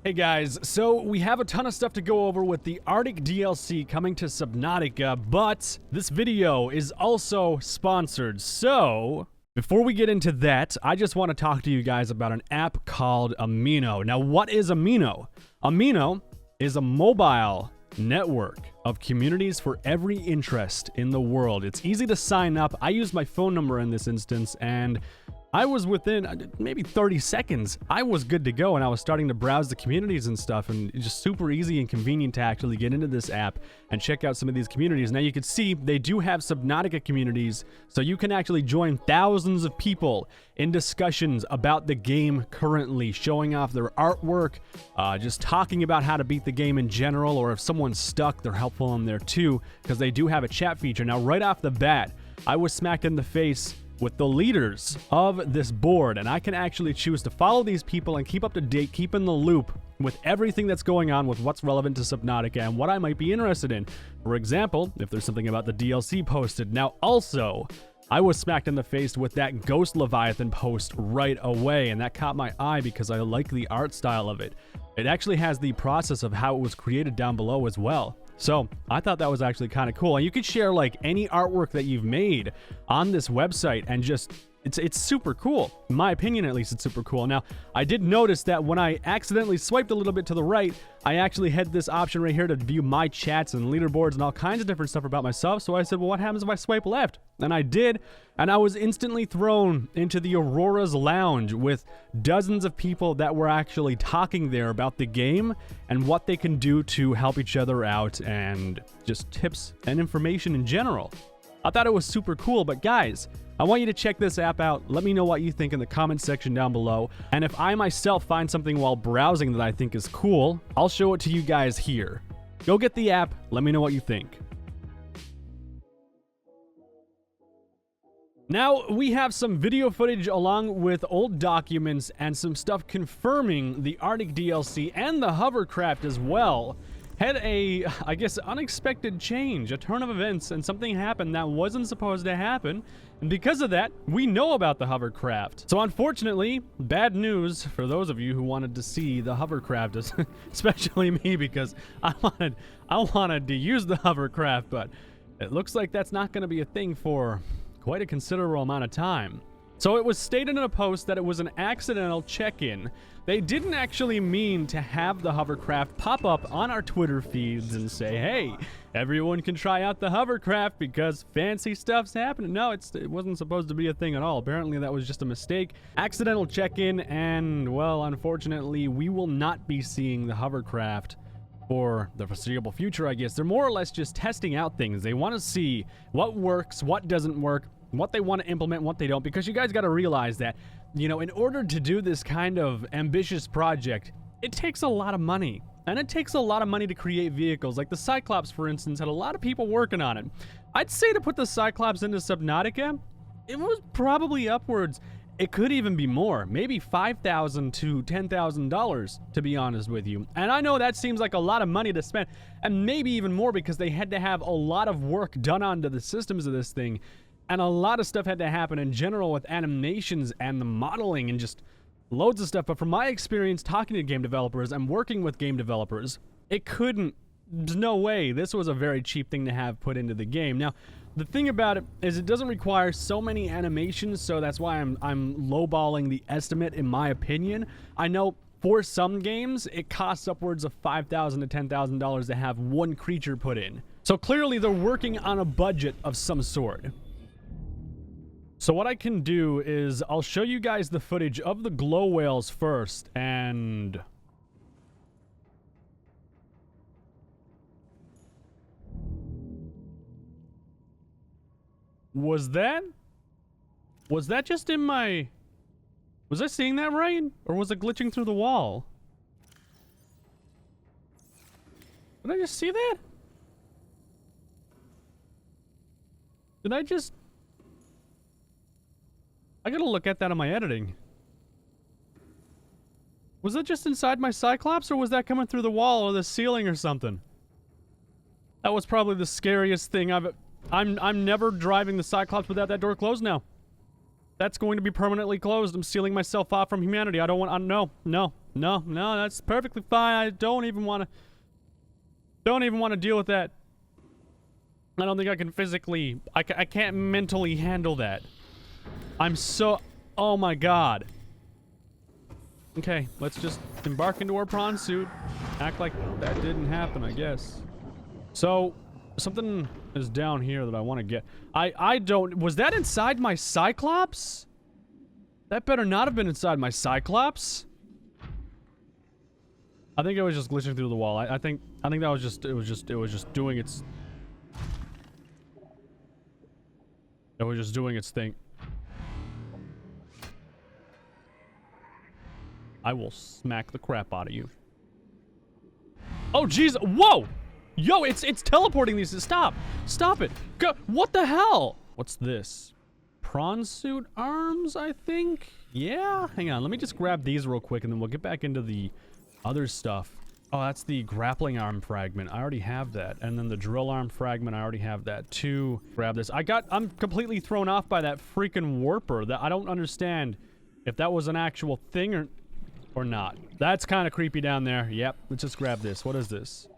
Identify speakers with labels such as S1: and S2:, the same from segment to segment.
S1: Hey guys, so we have a ton of stuff to go over with the Arctic DLC coming to Subnautica, but this video is also sponsored. So before we get into that, I just want to talk to you guys about an app called Amino. Now, what is Amino? Amino is a mobile network of communities for every interest in the world. It's easy to sign up. I use my phone number in this instance, and I was within maybe 30 seconds. I was good to go, and I was starting to browse the communities and stuff, and it's just super easy and convenient to actually get into this app and check out some of these communities. Now you can see they do have Subnautica communities, so you can actually join thousands of people in discussions about the game currently, showing off their artwork, just talking about how to beat the game in general, or if someone's stuck, they're helpful in there too, because they do have a chat feature. Now, right off the bat, I was smacked in the face with the leaders of this board, and I can actually choose to follow these people and keep up to date, keep in the loop with everything that's going on with what's relevant to Subnautica and what I might be interested in. For example, if there's something about the DLC posted. Now, also, I was smacked in the face with that Ghost Leviathan post right away, and that caught my eye because I like the art style of it. It actually has the process of how it was created down below as well. So I thought that was actually kind of cool. And you could share like any artwork that you've made on this website, and just it's super cool. In my opinion, at least, it's super cool. Now, I did notice that when I accidentally swiped a little bit to the right, I actually had this option right here to view my chats and leaderboards and all kinds of different stuff about myself. So I said, well, what happens if I swipe left? And I did, and I was instantly thrown into the Aurora's Lounge with dozens of people that were actually talking there about the game and what they can do to help each other out, and just tips and information in general. I thought it was super cool. But guys, I want you to check this app out. Let me know what you think in the comment section down below. And if I myself find something while browsing that I think is cool, I'll show it to you guys here. Go get the app. Let me know what you think. Now, we have some video footage along with old documents and some stuff confirming the Arctic DLC and the Hovercraft as well had a, I guess, unexpected change, a turn of events, and something happened that wasn't supposed to happen. And because of that, we know about the Hovercraft. So unfortunately, bad news for those of you who wanted to see the Hovercraft, especially me, because I wanted to use the Hovercraft, but it looks like that's not going to be a thing for quite a considerable amount of time. So it was stated in a post that it was an accidental check-in. They didn't actually mean to have the Hovercraft pop up on our Twitter feeds and say, hey, everyone can try out the Hovercraft because fancy stuff's happening. No, it wasn't supposed to be a thing at all. Apparently that was just a mistake. Accidental check-in, and, well, unfortunately, we will not be seeing the Hovercraft for the foreseeable future, I guess. They're more or less just testing out things. They want to see what works, what doesn't work, what they want to implement, what they don't, because you guys got to realize that, you know, in order to do this kind of ambitious project, it takes a lot of money. And it takes a lot of money to create vehicles. Like the Cyclops, for instance, had a lot of people working on it. I'd say to put the Cyclops into Subnautica, it was probably upwards. It could even be more, maybe $5,000 to $10,000, to be honest with you. And I know that seems like a lot of money to spend, and maybe even more, because they had to have a lot of work done onto the systems of this thing. And a lot of stuff had to happen in general with animations and the modeling and just loads of stuff. But from my experience talking to game developers and working with game developers, there's no way this was a very cheap thing to have put into the game. Now, the thing about it is it doesn't require so many animations, so that's why I'm lowballing the estimate, in my opinion. I know for some games, it costs upwards of $5,000 to $10,000 to have one creature put in. So clearly they're working on a budget of some sort. So what I can do is I'll show you guys the footage of the glow whales first, and was that just in my, was I seeing that right? Or was it glitching through the wall? Did I just see that? I gotta look at that on my editing. Was that just inside my Cyclops, or was that coming through the wall or the ceiling or something? That was probably the scariest thing I'm never driving the Cyclops without that door closed now. that's going to be permanently closed. I'm sealing myself off from humanity. I don't want, no, that's perfectly fine. I don't even want to deal with that. I don't think I can physically, I can't mentally handle that. I'm so, oh my god. Okay, let's just embark into our prawn suit. Act like that didn't happen, I guess. So, something is down here that I want to get. I don't, was that inside my Cyclops? That better not have been inside my Cyclops. I think it was just glitching through the wall. I think that was just, it was just doing its... It was just doing its thing. I will smack the crap out of you. Oh, jeez. Whoa! Yo, it's teleporting these. Stop. Stop it. Go. What the hell? What's this? Prawn suit arms, I think? Yeah? Hang on. Let me just grab these real quick, and then we'll get back into the other stuff. Oh, that's the grappling arm fragment. I already have that. And then the drill arm fragment, I already have that too. Grab this. I'm completely thrown off by that freaking warper. That I don't understand if that was an actual thing or not. That's kind of creepy down there. Yep. Let's just grab this. What is this?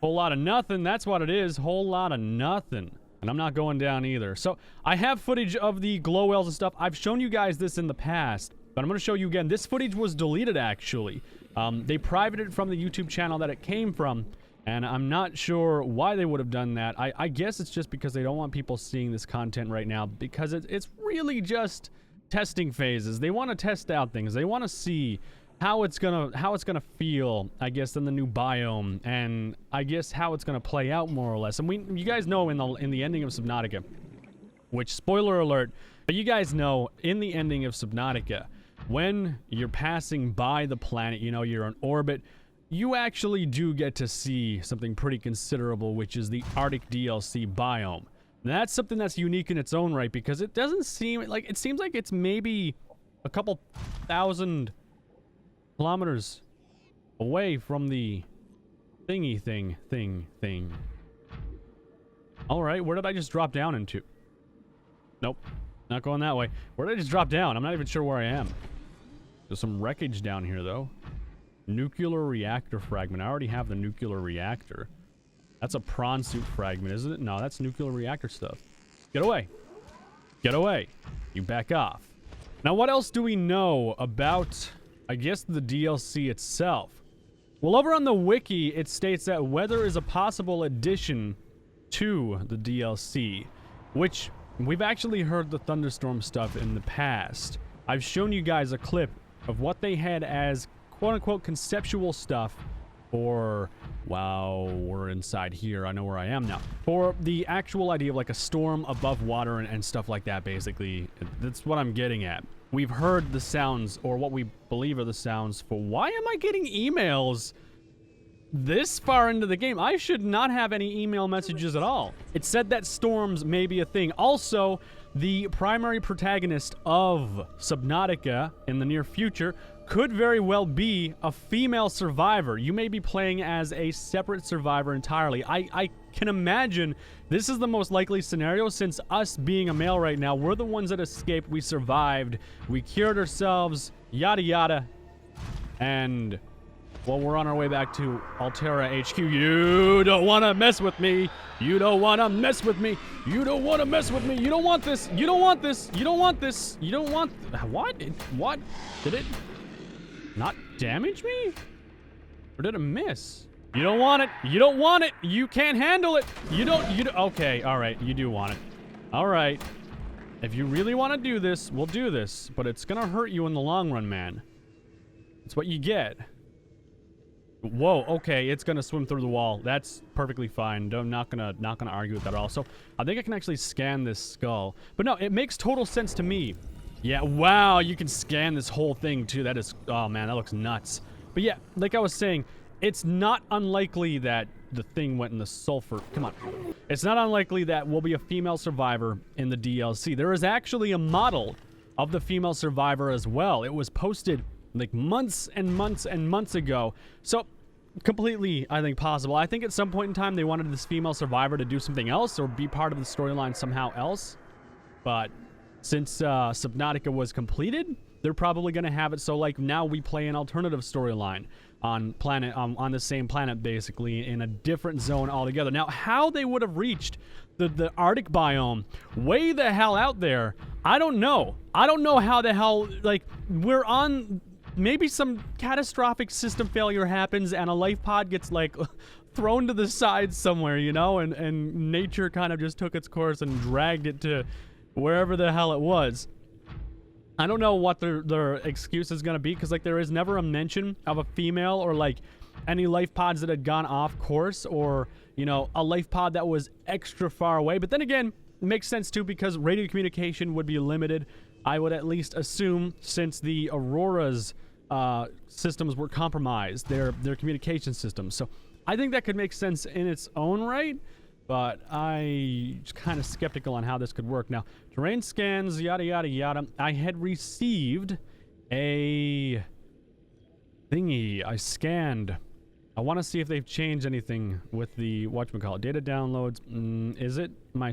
S1: Whole lot of nothing. That's what it is. Whole lot of nothing. And I'm not going down either. So I have footage of the glow wells and stuff. I've shown you guys this in the past, but I'm going to show you again. This footage was deleted, actually. They privated it from the YouTube channel that it came from, and I'm not sure why they would have done that. I guess it's just because they don't want people seeing this content right now, because it's really just testing phases. They want to test out things. They want to see how it's gonna feel, I guess, in the new biome, and I guess how it's gonna play out more or less. And you guys know in the ending of Subnautica, which, spoiler alert, but you guys know in the ending of Subnautica, when you're passing by the planet, you know, you're in orbit, you actually do get to see something pretty considerable, which is the Arctic DLC biome. And that's something that's unique in its own right, because it doesn't seem like, it seems like it's maybe a couple thousand kilometers away from the thingy thing. Alright, where did I just drop down into? Nope, not going that way. Where did I just drop down? I'm not even sure where I am. There's some wreckage down here, though. Nuclear reactor fragment. I already have the nuclear reactor. That's a prawn suit fragment, isn't it? No, that's nuclear reactor stuff. Get away. Get away. You back off. Now, what else do we know about, I guess, the DLC itself? Well, over on the wiki, it states that weather is a possible addition to the DLC, which we've actually heard the thunderstorm stuff in the past. I've shown you guys a clip of what they had as quote-unquote conceptual stuff for, wow, we're inside here. I know where I am now. For the actual idea of like a storm above water and stuff like that, basically. That's what I'm getting at. We've heard the sounds, or what we believe are the sounds for, why am I getting emails this far into the game? I should not have any email messages at all. It said that storms may be a thing. Also, the primary protagonist of Subnautica in the near future could very well be a female survivor. You may be playing as a separate survivor entirely. I can imagine this is the most likely scenario, since us being a male right now, we're the ones that escaped, we survived, we cured ourselves, yada yada, and, well, we're on our way back to Altera HQ. You don't want to mess with me. You don't want to mess with me. You don't want to mess with me. You don't want this. You don't want this. You don't want this. You don't want... What? What? Did it not damage me? Or did it miss? You don't want it. You don't want it. You can't handle it. You don't... Okay, all right. You do want it. All right. If you really want to do this, we'll do this. But it's going to hurt you in the long run, man. It's what you get. Whoa, okay, it's gonna swim through the wall. That's perfectly fine. I'm not gonna argue with that at all. So I think I can actually scan this skull. But no, it makes total sense to me. Yeah, wow, you can scan this whole thing too. That is, oh man, that looks nuts. But yeah, like I was saying, it's not unlikely that the thing went in the sulfur. Come on. It's not unlikely that we'll be a female survivor in the DLC. There is actually a model of the female survivor as well. It was posted like months and months and months ago. So completely, I think, possible. I think at some point in time they wanted this female survivor to do something else or be part of the storyline somehow else. But since Subnautica was completed, they're probably going to have it so like now we play an alternative storyline on the same planet, basically in a different zone altogether. Now, how they would have reached the Arctic biome way the hell out there, I don't know. I don't know how the hell, like, we're on, maybe some catastrophic system failure happens and a life pod gets like thrown to the side somewhere, you know, and nature kind of just took its course and dragged it to wherever the hell it was. I don't know what their excuse is going to be, because like there is never a mention of a female or like any life pods that had gone off course, or, you know, a life pod that was extra far away. But then again, it makes sense too, because radio communication would be limited, I would at least assume, since the Aurora's systems were compromised, their communication systems. So I think that could make sense in its own right, but I'm kind of skeptical on how this could work. Now, terrain scans, yada, yada, yada. I had received a thingy. I scanned. I want to see if they've changed anything with the whatchamacallit. Data downloads. Is it my...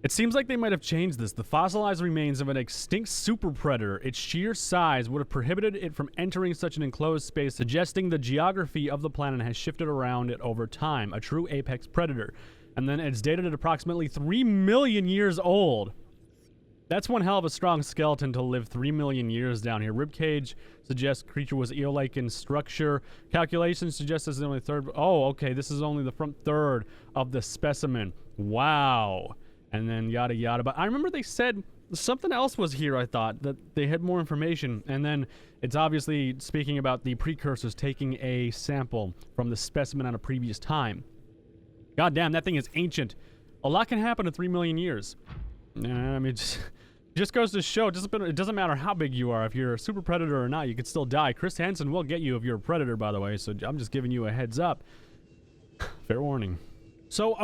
S1: It seems like they might have changed this. The fossilized remains of an extinct super predator. Its sheer size would have prohibited it from entering such an enclosed space, suggesting the geography of the planet has shifted around it over time. A true apex predator. And then it's dated at approximately 3 million years old. That's one hell of a strong skeleton to live 3 million years down here. Ribcage suggests creature was eel-like in structure. Calculations suggest this is only third. Oh, okay. This is only the front third of the specimen. Wow. And then yada yada. But I remember they said something else was here, I thought, that they had more information. And then it's obviously speaking about the precursors taking a sample from the specimen at a previous time. God damn, that thing is ancient. A lot can happen in 3 million years. I mean, it just goes to show, it doesn't matter how big you are. If you're a super predator or not, you could still die. Chris Hansen will get you if you're a predator, by the way, so I'm just giving you a heads up. Fair warning. So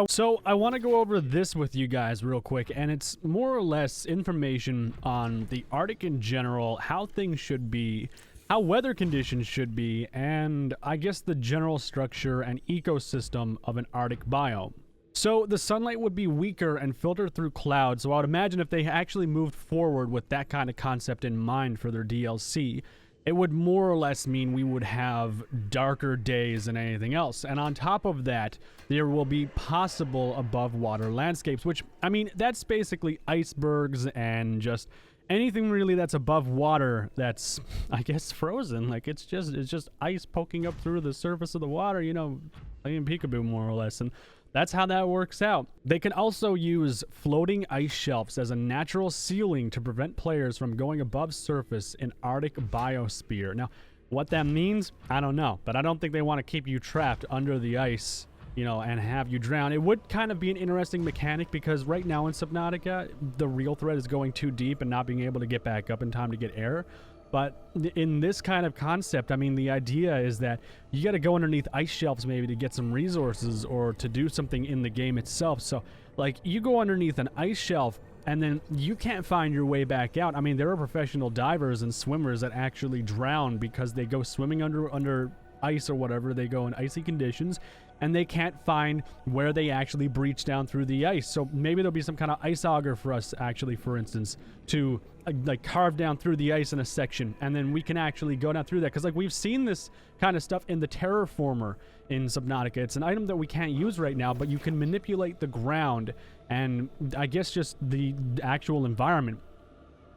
S1: I want to go over this with you guys real quick, and it's more or less information on the Arctic in general, how things should be, how weather conditions should be, and I guess the general structure and ecosystem of an Arctic biome. So the sunlight would be weaker and filtered through clouds, so I would imagine if they actually moved forward with that kind of concept in mind for their DLC, it would more or less mean we would have darker days than anything else. And on top of that, there will be possible above water landscapes, which, I mean, that's basically icebergs and just anything really that's above water that's, I guess, frozen. Like, it's just ice poking up through the surface of the water, you know, playing peekaboo more or less. And that's how that works out. They can also use floating ice shelves as a natural ceiling to prevent players from going above surface in Arctic biosphere. Now, what that means, I don't know, but I don't think they want to keep you trapped under the ice, you know, and have you drown. It would kind of be an interesting mechanic, because right now in Subnautica, the real threat is going too deep and not being able to get back up in time to get air. But in this kind of concept, I mean, the idea is that you got to go underneath ice shelves maybe to get some resources or to do something in the game itself. So, like, you go underneath an ice shelf and then you can't find your way back out. I mean, there are professional divers and swimmers that actually drown because they go swimming under ice or whatever. They go in icy conditions and they can't find where they actually breach down through the ice. So maybe there'll be some kind of ice auger for us, actually, for instance, to like carve down through the ice in a section, and then we can actually go down through that. Because like we've seen this kind of stuff in the Terraformer in Subnautica. It's an item that we can't use right now, but you can manipulate the ground and I guess just the actual environment.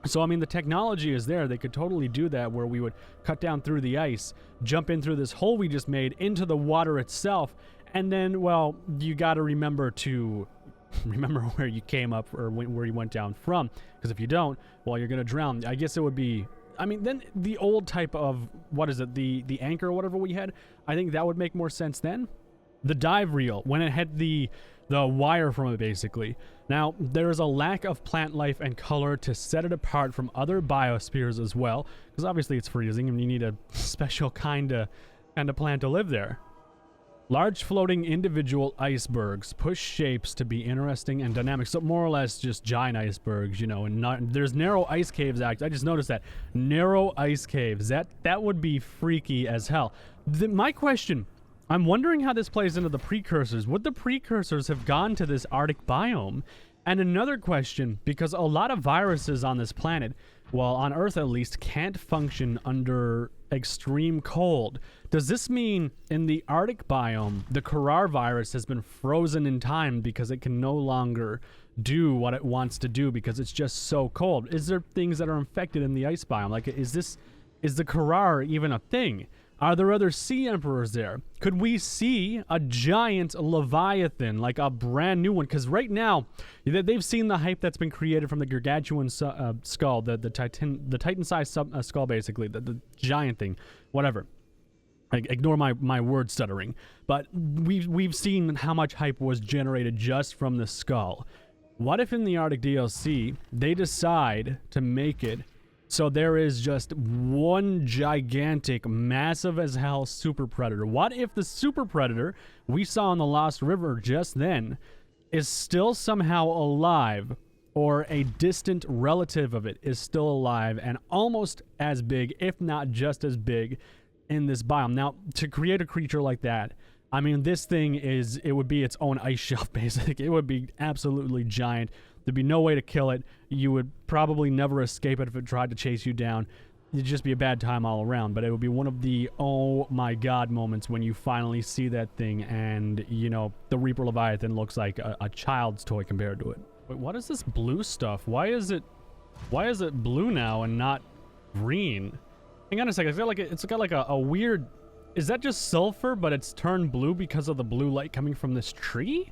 S1: So, I mean, the technology is there. They could totally do that, where we would cut down through the ice, jump in through this hole we just made into the water itself, and then, well, you got to remember where you came up or where you went down from, because if you don't, well, you're going to drown. I guess it would be, I mean, then the old type of, what is it, the anchor or whatever we had, I think that would make more sense then. The dive reel, when it had the wire from it, basically. Now, there is a lack of plant life and color to set it apart from other biospheres as well, because obviously it's freezing and you need a special kind of plant to live there. Large floating individual icebergs push shapes to be interesting and dynamic. So more or less just giant icebergs, you know, and there's narrow ice caves. I just noticed that. Narrow ice caves. That would be freaky as hell. My question, I'm wondering how this plays into the precursors. Would the precursors have gone to this Arctic biome And another question, because a lot of viruses on this planet, well, on Earth at least, can't function under extreme cold. Does this mean in the Arctic biome, the Karar virus has been frozen in time because it can no longer do what it wants to do because it's just so cold? Is there things that are infected in the ice biome? Like, is the Karar even a thing? Are there other sea emperors there? Could we see a giant Leviathan, like a brand new one? Because right now, they've seen the hype that's been created from the gargantuan skull, the Titan-sized skull, basically, the giant thing, whatever. Ignore my word stuttering. But we've seen how much hype was generated just from the skull. What if in the Arctic DLC, they decide to make it so there is just one gigantic, massive as hell super predator? What if the super predator we saw in the Lost River just then is still somehow alive, or a distant relative of it is still alive and almost as big, if not just as big, in this biome? Now, to create a creature like that, I mean, this thing it would be its own ice shelf, basically. It would be absolutely giant. There'd be no way to kill it. You would probably never escape it if it tried to chase you down. It'd just be a bad time all around. But it would be one of the oh my god moments when you finally see that thing and, you know, the Reaper Leviathan looks like a child's toy compared to it. Wait, what is this blue stuff? Why is it blue now and not green? Hang on a second. It's got like a weird... Is that just sulfur, but it's turned blue because of the blue light coming from this tree?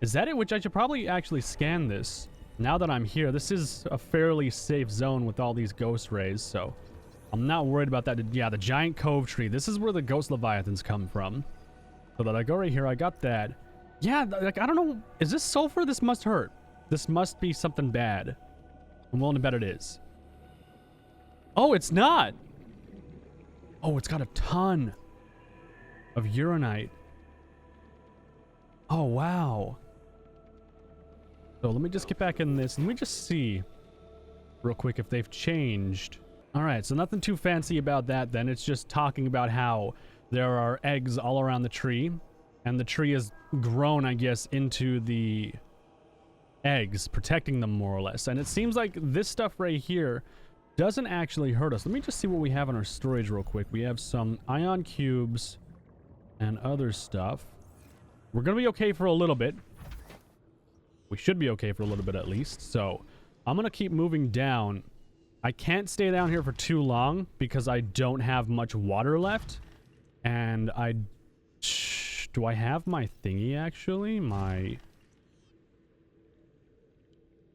S1: Is that it? Which I should probably actually scan this. Now that I'm here, this is a fairly safe zone with all these ghost rays, so I'm not worried about that. Yeah, the giant cove tree. This is where the ghost leviathans come from. So that I go right here, I got that. Yeah, like, I don't know. Is this sulfur? This must hurt. This must be something bad. I'm willing to bet it is. Oh, it's not. Oh, it's got a ton of uranite. Oh, wow. So let me just get back in this. Let me just see real quick if they've changed. All right, so nothing too fancy about that then. It's just talking about how there are eggs all around the tree, and the tree has grown, I guess, into the eggs, protecting them more or less. And it seems like this stuff right here doesn't actually hurt us. Let me just see what we have in our storage real quick. We have some ion cubes and other stuff. We're going to be okay for a little bit. We should be okay for a little bit at least. So I'm going to keep moving down. I can't stay down here for too long because I don't have much water left. And do I have my thingy actually?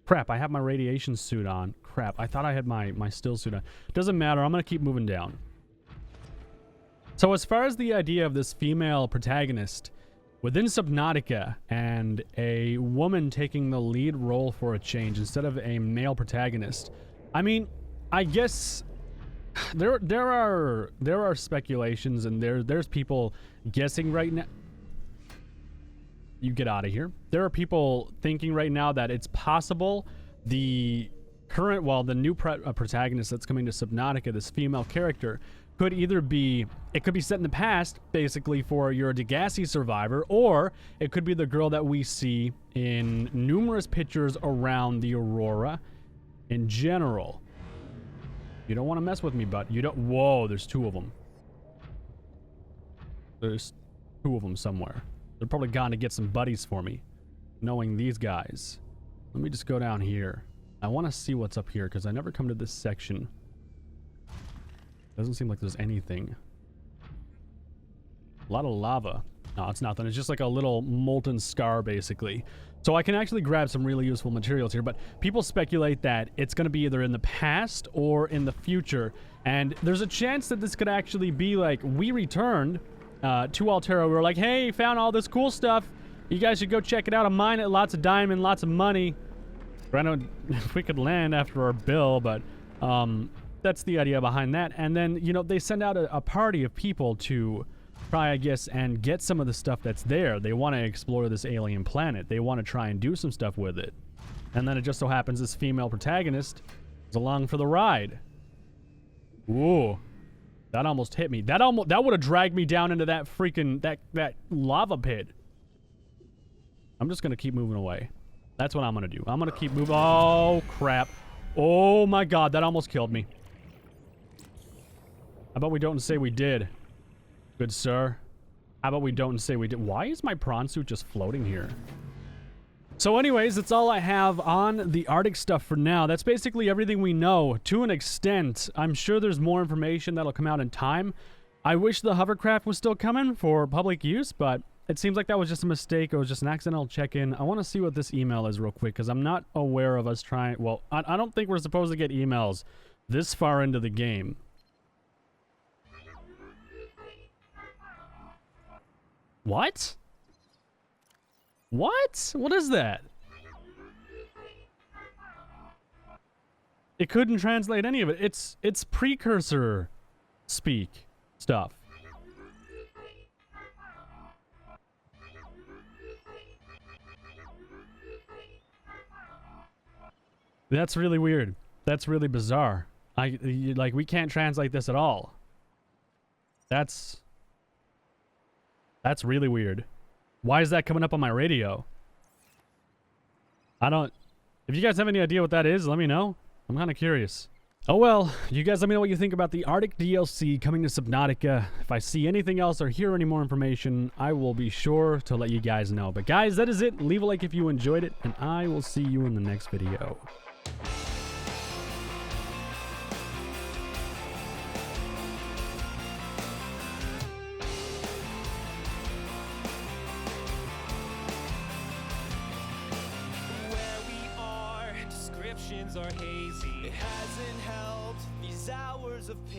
S1: Crap, I have my radiation suit on. Crap, I thought I had my still suit on. Doesn't matter, I'm going to keep moving down. So as far as the idea of this female protagonist within Subnautica and a woman taking the lead role for a change instead of a male protagonist, I mean, I guess there are speculations and there's people guessing right now. You get out of here. There are people thinking right now that it's possible the new protagonist that's coming to Subnautica, this female character, could either be, it could be set in the past, basically, for your Degassi survivor, or it could be the girl that we see in numerous pictures around the Aurora in general. You don't want to mess with me, but you don't... Whoa, there's two of them. There's two of them somewhere. They're probably gone to get some buddies for me, knowing these guys. Let me just go down here. I want to see what's up here, because I never come to this section. Doesn't seem like there's anything. A lot of lava. No, it's nothing. It's just like a little molten scar, basically. So I can actually grab some really useful materials here, but people speculate that it's going to be either in the past or in the future. And there's a chance that this could actually be like, we returned to Altera. We were like, hey, found all this cool stuff. You guys should go check it out. A mine it, lots of diamond, lots of money. I don't know if we could land after our bill, but that's the idea behind that. And then, you know, they send out a party of people to try, I guess, and get some of the stuff that's there. They want to explore this alien planet. They want to try and do some stuff with it. And then it just so happens this female protagonist is along for the ride. Ooh. That almost hit me. That would have dragged me down into that freaking that lava pit. I'm just going to keep moving away. That's what I'm gonna do. I'm gonna keep moving. Oh, crap. Oh, my God. That almost killed me. How about we don't say we did? Good sir. How about we don't say we did? Why is my prawn suit just floating here? So anyways, that's all I have on the Arctic stuff for now. That's basically everything we know, to an extent. I'm sure there's more information that'll come out in time. I wish the hovercraft was still coming for public use, but it seems like that was just a mistake. It was just an accidental check-in. I want to see what this email is real quick, because I'm not aware of us trying... Well, I don't think we're supposed to get emails this far into the game. What? What? What is that? It couldn't translate any of it. It's precursor speak stuff. That's really weird. That's really bizarre. Like, we can't translate this at all. That's really weird. Why is that coming up on my radio? I don't... If you guys have any idea what that is, let me know. I'm kind of curious. Oh well, you guys let me know what you think about the Arctic DLC coming to Subnautica. If I see anything else or hear any more information, I will be sure to let you guys know. But guys, that is it. Leave a like if you enjoyed it, and I will see you in the next video.
S2: Are hazy. It hasn't helped these hours of pain.